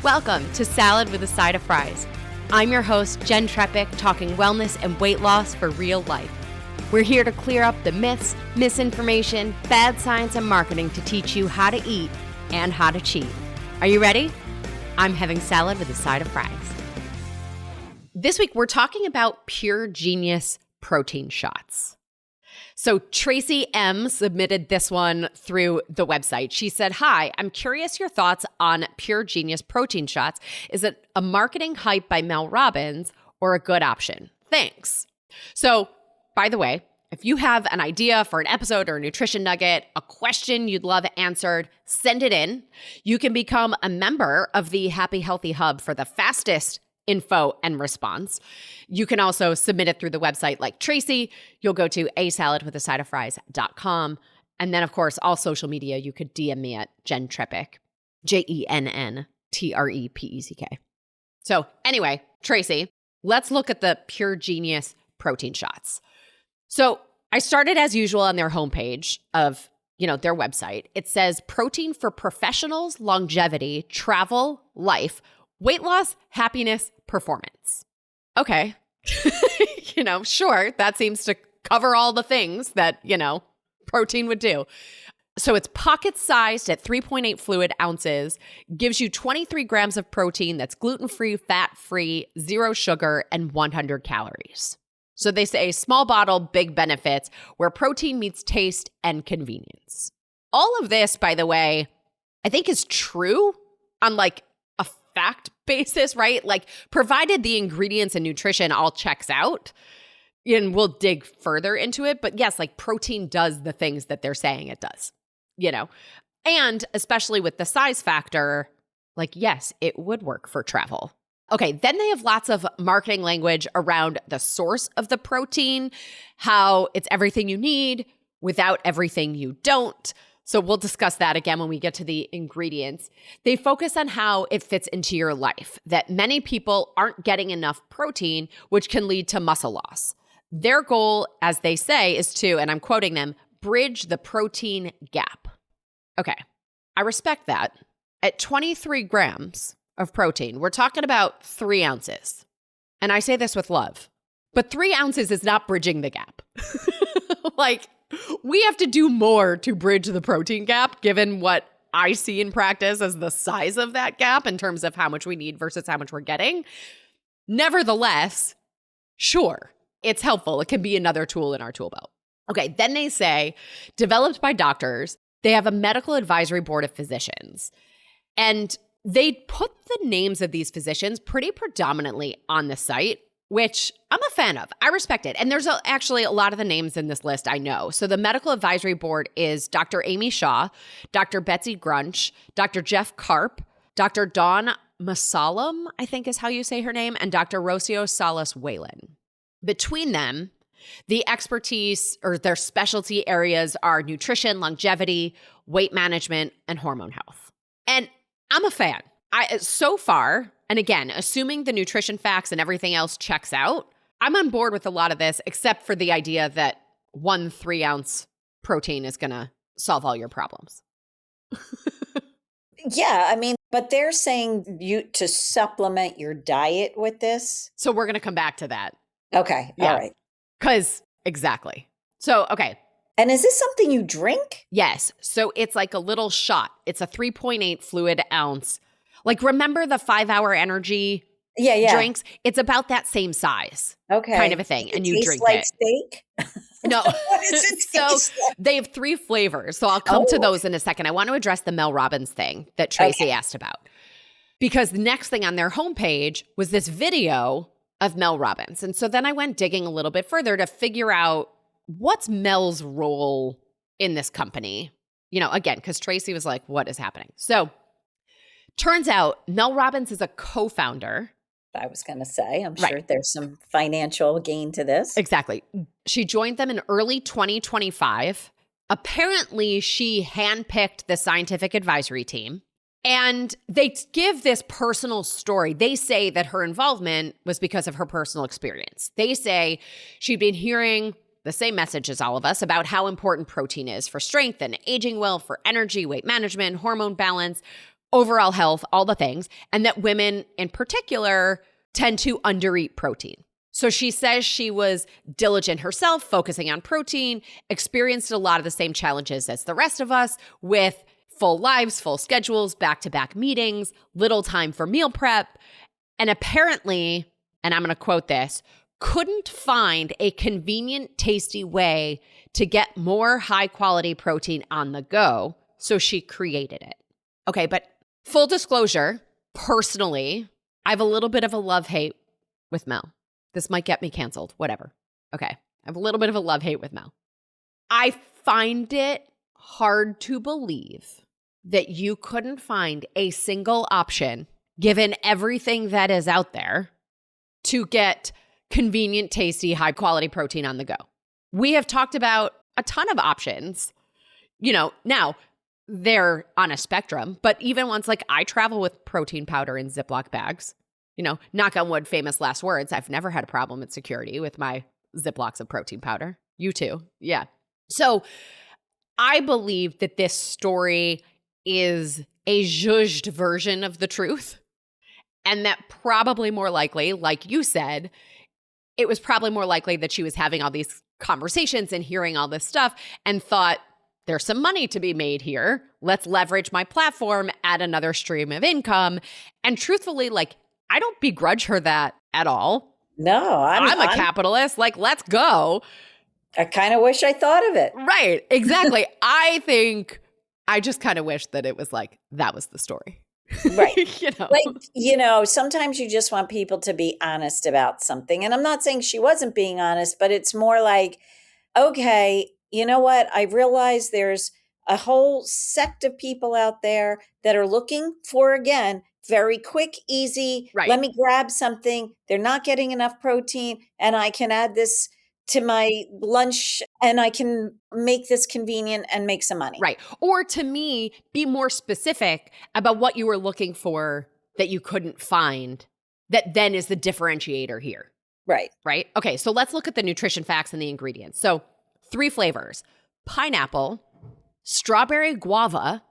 Welcome to Salad with a Side of Fries. I'm your host, Jenn Trepeck, talking wellness and weight loss for real life. We're here to clear up the myths, misinformation, bad science, and marketing to teach you how to eat and how to cheat. Are you ready? I'm having salad with a side of fries. This week, we're talking about Pure Genius protein shots. So Tracy M submitted this one through the website. She said, "Hi, I'm curious your thoughts on Pure Genius protein shots. Is it a marketing hype by Mel Robbins or a good option? Thanks." So, by the way, if you have an idea for an episode or a nutrition nugget, a question you'd love answered, send it in. You can become a member of the Happy Healthy Hub for the fastest info and response. You can also submit it through the website like Tracy. You'll go to asaladwithasideoffries.com. And then, of course, all social media, you could DM me at Jenn Trepeck, JennTrepeck. So anyway, Tracy, let's look at the Pure Genius protein shots. So I started as usual on their homepage of, their website. It says protein for professionals, longevity, travel, life, weight loss, happiness, performance. Okay. Sure, that seems to cover all the things that, protein would do. So it's pocket-sized at 3.8 fluid ounces, gives you 23 grams of protein that's gluten-free, fat-free, 0 sugar, and 100 calories. So they say small bottle, big benefits, where protein meets taste and convenience. All of this, by the way, I think is true on like a fact basis, right? Like provided the ingredients and nutrition all checks out, and we'll dig further into it. But yes, like protein does the things that they're saying it does, and especially with the size factor, like, yes, it would work for travel. Okay, then they have lots of marketing language around the source of the protein, how it's everything you need without everything you don't. So we'll discuss that again when we get to the ingredients. They focus on how it fits into your life, that many people aren't getting enough protein, which can lead to muscle loss. Their goal, as they say, is to, and I'm quoting them, bridge the protein gap. Okay, I respect that. At 23 grams of protein, we're talking about 3 ounces. And I say this with love, but 3 ounces is not bridging the gap. Like, we have to do more to bridge the protein gap, given what I see in practice as the size of that gap in terms of how much we need versus how much we're getting. Nevertheless, sure, it's helpful. It can be another tool in our tool belt. Okay, then they say, developed by doctors, they have a medical advisory board of physicians. And they put the names of these physicians pretty predominantly on the site, which I'm a fan of. I respect it. And there's actually a lot of the names in this list I know. So the medical advisory board is Dr. Amy Shaw, Dr. Betsy Grunch, Dr. Jeff Karp, Dr. Dawn Masalam, I think is how you say her name, and Dr. Rocio Salas Whalen. Between them, the expertise or their specialty areas are nutrition, longevity, weight management, and hormone health. And I'm a fan. So far, and again, assuming the nutrition facts and everything else checks out, I'm on board with a lot of this, except for the idea that 1 3-ounce protein is going to solve all your problems. Yeah, but they're saying you to supplement your diet with this. So we're going to come back to that. Okay, yeah. All right. Because, exactly. So, okay. And is this something you drink? Yes. So it's like a little shot. It's a 3.8 fluid ounce. Like, remember the 5-hour energy drinks? It's about that same size. Okay. Kind of a thing. And you drink like it. Steak? No. What does it taste like? They have 3 flavors. So I'll come to those in a second. I want to address the Mel Robbins thing that Tracy asked about. Because the next thing on their homepage was this video of Mel Robbins. And so then I went digging a little bit further to figure out what's Mel's role in this company. Again, because Tracy was like, what is happening? So turns out Mel Robbins is a co-founder. I was going to say, I'm sure there's some financial gain to this. Exactly. She joined them in early 2025. Apparently, she handpicked the scientific advisory team. And they give this personal story. They say that her involvement was because of her personal experience. They say she'd been hearing the same message as all of us about how important protein is for strength and aging well, for energy, weight management, hormone balance. overall health, all the things, and that women in particular tend to undereat protein. So she says she was diligent herself, focusing on protein, experienced a lot of the same challenges as the rest of us with full lives, full schedules, back-to-back meetings, little time for meal prep, and apparently, and I'm going to quote this, couldn't find a convenient, tasty way to get more high-quality protein on the go, so she created it. Okay, but full disclosure, personally, I have a little bit of a love-hate with Mel. This might get me canceled, whatever. Okay, I have a little bit of a love-hate with Mel. I find it hard to believe that you couldn't find a single option, given everything that is out there, to get convenient, tasty, high-quality protein on the go. We have talked about a ton of options. Now they're on a spectrum, but even ones like I travel with protein powder in Ziploc bags. Knock on wood, famous last words. I've never had a problem at security with my Ziplocs of protein powder. You too. Yeah. So I believe that this story is a zhuzhed version of the truth. And that probably more likely, like you said, it was probably more likely that she was having all these conversations and hearing all this stuff and thought, there's some money to be made here. Let's leverage my platform, add another stream of income. And truthfully, I don't begrudge her that at all. No, I'm a capitalist. Let's go. I kind of wish I thought of it. Right. Exactly. I just kind of wish that it was that was the story. Right. Sometimes you just want people to be honest about something. And I'm not saying she wasn't being honest, but it's more like, okay, you know what? I realize there's a whole sect of people out there that are looking for, again, very quick, easy. Right. Let me grab something. They're not getting enough protein, and I can add this to my lunch and I can make this convenient and make some money. Right. Or to me, be more specific about what you were looking for that you couldn't find that then is the differentiator here. Right. Right. Okay. So let's look at the nutrition facts and the ingredients. So 3 flavors: pineapple, strawberry guava,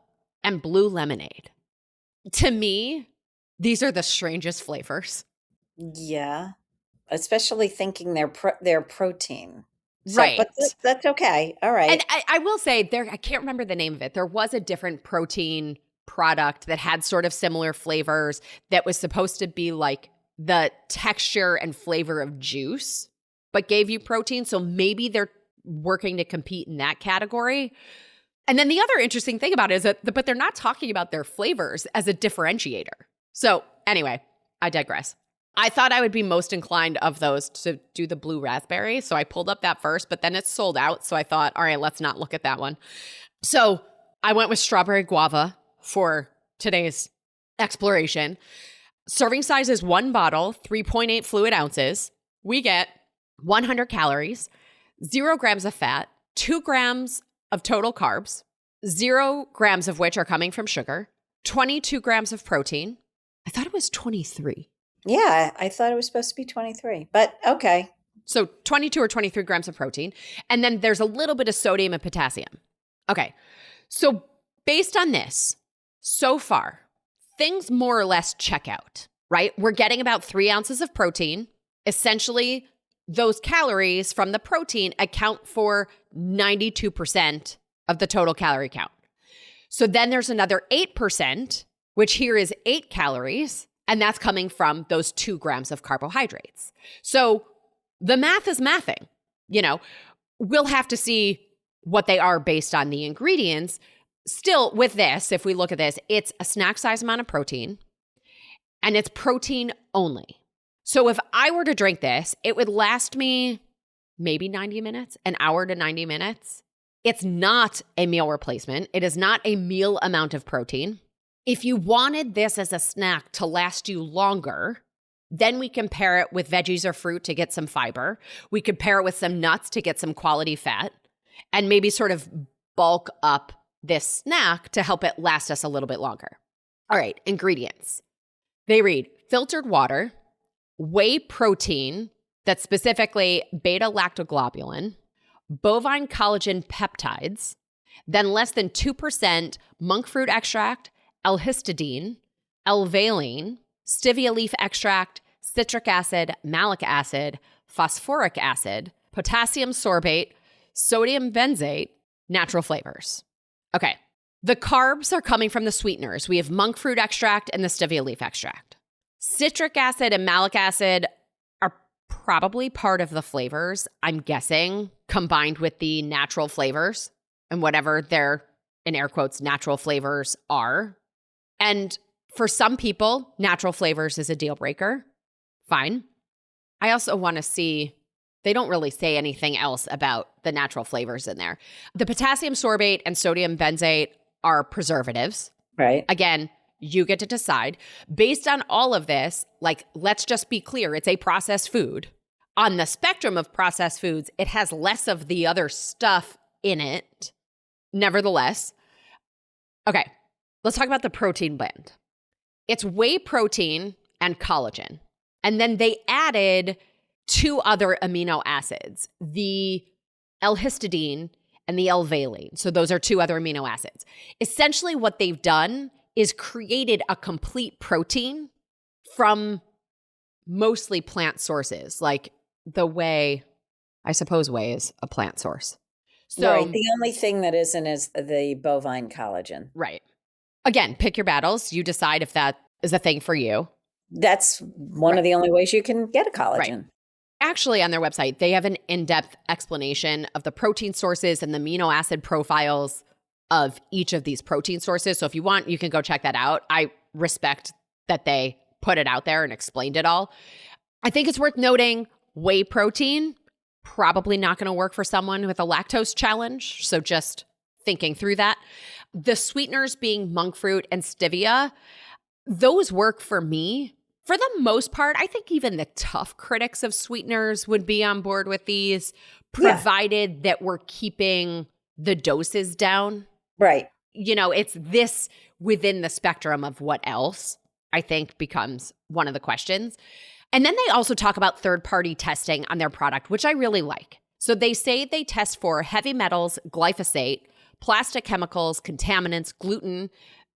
and blue lemonade. To me, these are the strangest flavors. Yeah. Especially thinking they're protein. Right. But that's okay. All right. And I will say I can't remember the name of it. There was a different protein product that had sort of similar flavors that was supposed to be like the texture and flavor of juice, but gave you protein. So maybe they're working to compete in that category. And then the other interesting thing about it is but they're not talking about their flavors as a differentiator. So anyway, I digress. I thought I would be most inclined of those to do the blue raspberry. So I pulled up that first, but then it's sold out. So I thought, all right, let's not look at that one. So I went with strawberry guava for today's exploration. Serving size is 1 bottle, 3.8 fluid ounces. We get 100 calories, 0 grams of fat, 2 grams of total carbs, 0 grams of which are coming from sugar, 22 grams of protein. I thought it was 23. Yeah, I thought it was supposed to be 23, but okay. So 22 or 23 grams of protein. And then there's a little bit of sodium and potassium. Okay. So based on this, so far, things more or less check out, right? We're getting about 3 ounces of protein. Essentially, those calories from the protein account for 92% of the total calorie count. So then there's another 8%, which here is 8 calories. And that's coming from those 2 grams of carbohydrates. So the math is mathing. We'll have to see what they are based on the ingredients. Still, with this, if we look at this, it's a snack size amount of protein and it's protein only. So if I were to drink this, it would last me maybe 90 minutes, an hour to 90 minutes. It's not a meal replacement. It is not a meal amount of protein. If you wanted this as a snack to last you longer, then we can pair it with veggies or fruit to get some fiber. We could pair it with some nuts to get some quality fat and maybe sort of bulk up this snack to help it last us a little bit longer. All right, ingredients. They read filtered water, whey protein, that's specifically beta-lactoglobulin, bovine collagen peptides, then less than 2% monk fruit extract, L-histidine, L-valine, stevia leaf extract, citric acid, malic acid, phosphoric acid, potassium sorbate, sodium benzoate, natural flavors. Okay. The carbs are coming from the sweeteners. We have monk fruit extract and the stevia leaf extract. Citric acid and malic acid are probably part of the flavors, I'm guessing, combined with the natural flavors and whatever their, in air quotes, natural flavors are. And for some people, natural flavors is a deal breaker. Fine. I also want to see, they don't really say anything else about the natural flavors in there. The potassium sorbate and sodium benzoate are preservatives. Right. Again, you get to decide. Based on all of this, like, let's just be clear, it's a processed food. On the spectrum of processed foods, it has less of the other stuff in it. Nevertheless, okay, let's talk about the protein blend. It's whey protein and collagen. And then they added 2 other amino acids, the L-histidine and the L-valine. So those are 2 other amino acids. Essentially what they've done is created a complete protein from mostly plant sources, like the whey. I suppose whey is a plant source. So, right. The only thing that isn't is the bovine collagen. Right. Again, pick your battles. You decide if that is a thing for you. That's one of the only ways you can get a collagen. Right. Actually, on their website, they have an in-depth explanation of the protein sources and the amino acid profiles of each of these protein sources. So if you want, you can go check that out. I respect that they put it out there and explained it all. I think it's worth noting whey protein, probably not going to work for someone with a lactose challenge. So just thinking through that. The sweeteners being monk fruit and stevia, those work for me. For the most part, I think even the tough critics of sweeteners would be on board with these, provided that we're keeping the doses down. Right. You know, it's this within the spectrum of what else, I think, becomes one of the questions. And then they also talk about third-party testing on their product, which I really like. So they say they test for heavy metals, glyphosate, plastic chemicals, contaminants, gluten,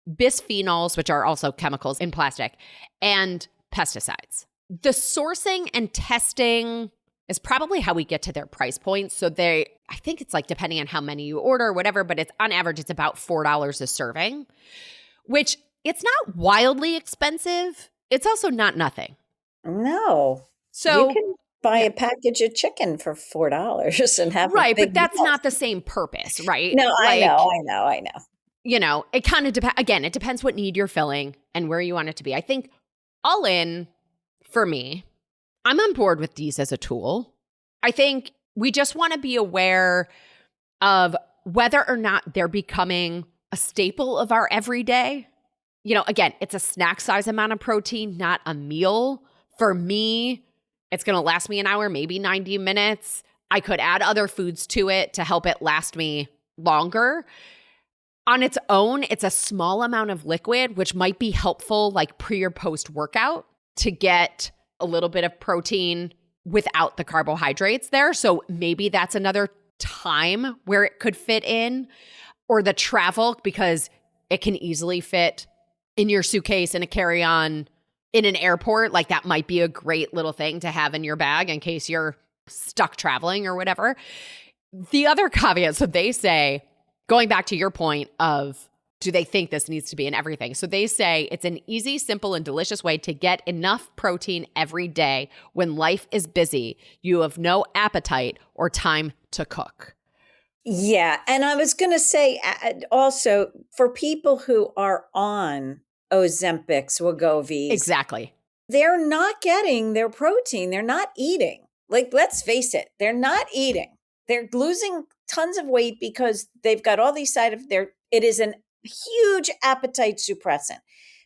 bisphenols, which are also chemicals in plastic, and pesticides. The sourcing and testing is probably how we get to their price points. So I think it's like depending on how many you order or whatever, but it's on average, it's about $4 a serving, which it's not wildly expensive. It's also not nothing. No. So you can buy a package of chicken for $4 and have right, but that's not the same purpose, right? No, like, I know. You know, it kind of depends. Again, it depends what need you're filling and where you want it to be. I think all in, for me, I'm on board with these as a tool. I think we just want to be aware of whether or not they're becoming a staple of our everyday. You know, again, it's a snack size amount of protein, not a meal. For me, it's going to last me an hour, maybe 90 minutes. I could add other foods to it to help it last me longer. On its own, it's a small amount of liquid, which might be helpful like pre or post workout to get a little bit of protein without the carbohydrates there. So maybe that's another time where it could fit in, or the travel, because it can easily fit in your suitcase in a carry-on in an airport. Like that might be a great little thing to have in your bag in case you're stuck traveling or whatever. The other caveat, so they say, going back to your point of, do they think this needs to be in everything? So they say it's an easy, simple, and delicious way to get enough protein every day when life is busy. You have no appetite or time to cook. Yeah. And I was going to say also for people who are on Ozempics, Wegovy's. Exactly. They're not getting their protein. They're not eating. Like, let's face it, they're not eating. They're losing tons of weight because they've got all these it is an huge appetite suppressant.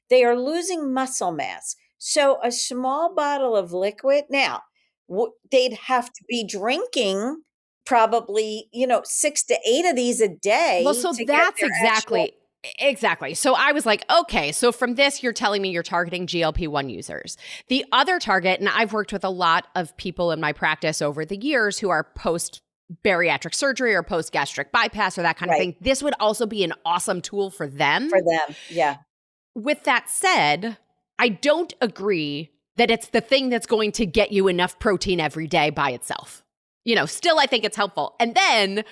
They are losing muscle mass. So a small bottle of liquid, now they'd have to be drinking probably, 6 to 8 of these a day. Well, so that's exactly. So I was like, okay, so from this, you're telling me you're targeting GLP-1 users. The other target, and I've worked with a lot of people in my practice over the years who are post-bariatric surgery or post-gastric bypass or that kind of thing. This would also be an awesome tool for them. Yeah. with that said, I don't agree that it's the thing that's going to get you enough protein every day by itself. Still, I think it's helpful. And then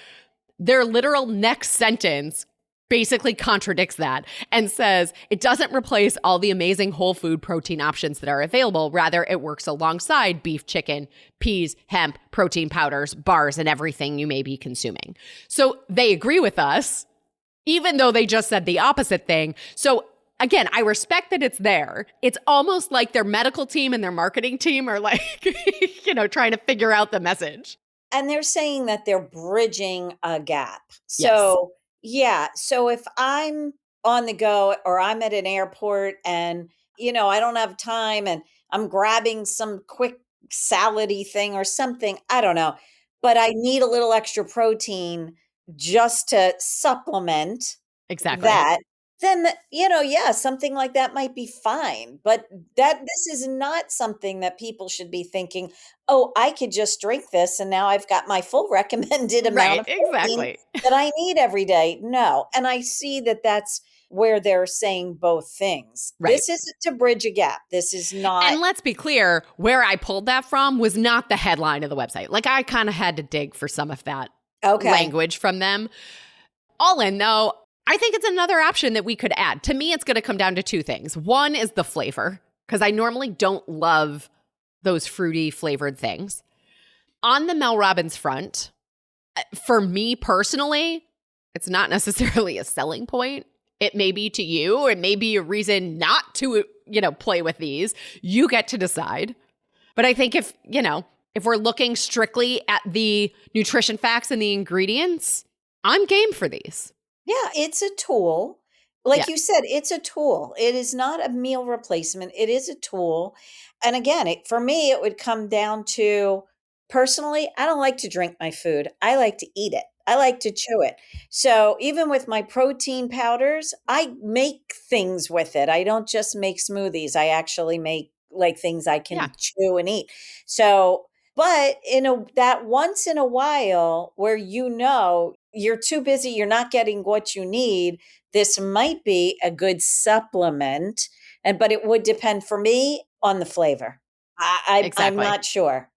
their literal next sentence basically contradicts that and says it doesn't replace all the amazing whole food protein options that are available. Rather, it works alongside beef, chicken, peas, hemp, protein powders, bars, and everything you may be consuming. So they agree with us, even though they just said the opposite thing. So again, I respect that it's there. It's almost like their medical team and their marketing team are like, trying to figure out the message. And they're saying that they're bridging a gap. So, yeah. So if I'm on the go or I'm at an airport and, I don't have time and I'm grabbing some quick salad-y thing or something, I don't know, but I need a little extra protein just to supplement that. Then, something like that might be fine. But this is not something that people should be thinking, oh, I could just drink this and now I've got my full recommended amount of protein that I need every day. No. And I see that that's where they're saying both things. Right. This isn't to bridge a gap. This is not. And let's be clear, where I pulled that from was not the headline of the website. Like I kind of had to dig for some of that language from them. All in though, I think it's another option that we could add. To me, it's going to come down to two things. One is the flavor, because I normally don't love those fruity flavored things. On the Mel Robbins front, for me personally, it's not necessarily a selling point. It may be to you, or it may be a reason not to, play with these. You get to decide. But I think if we're looking strictly at the nutrition facts and the ingredients, I'm game for these. Yeah, it's a tool. Like you said, it's a tool. It is not a meal replacement. It is a tool. And again, for me, it would come down to, personally, I don't like to drink my food. I like to eat it. I like to chew it. So even with my protein powders, I make things with it. I don't just make smoothies. I actually make like things I can chew and eat. So, but that once in a while where you're too busy, you're not getting what you need, this might be a good supplement. But it would depend for me on the flavor. I'm not sure.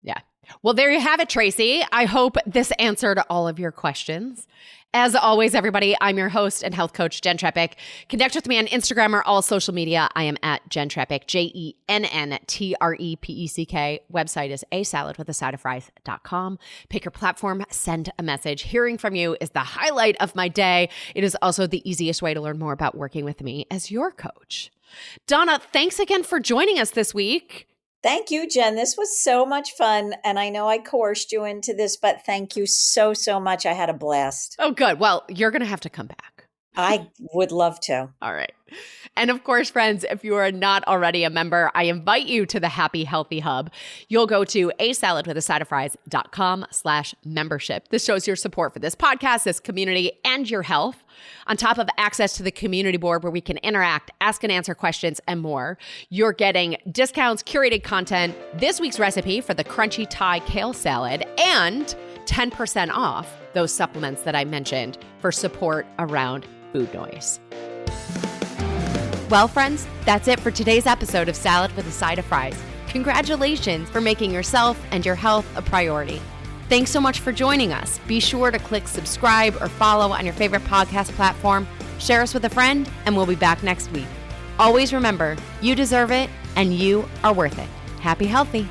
Yeah. Well, there you have it, Tracy. I hope this answered all of your questions. As always, everybody, I'm your host and health coach, Jenn Trepeck. Connect with me on Instagram or all social media. I am at Jenn Trepeck, JENNTREPECK. Website is asaladwithasideofries.com. Pick your platform, send a message. Hearing from you is the highlight of my day. It is also the easiest way to learn more about working with me as your coach. Donna, thanks again for joining us this week. Thank you, Jen. This was so much fun. And I know I coerced you into this, but thank you so, so much. I had a blast. Oh, good. Well, you're going to have to come back. I would love to. All right. And of course, friends, if you are not already a member, I invite you to the Happy Healthy Hub. You'll go to asaladwithasideofries.com/membership. This shows your support for this podcast, this community, and your health. On top of access to the community board where we can interact, ask and answer questions, and more, you're getting discounts, curated content, this week's recipe for the crunchy Thai kale salad, and 10% off those supplements that I mentioned for support around food noise. Well, friends, that's it for today's episode of Salad with a Side of Fries. Congratulations for making yourself and your health a priority. Thanks so much for joining us. Be sure to click subscribe or follow on your favorite podcast platform. Share us with a friend, and we'll be back next week. Always remember, you deserve it, and you are worth it. Happy healthy.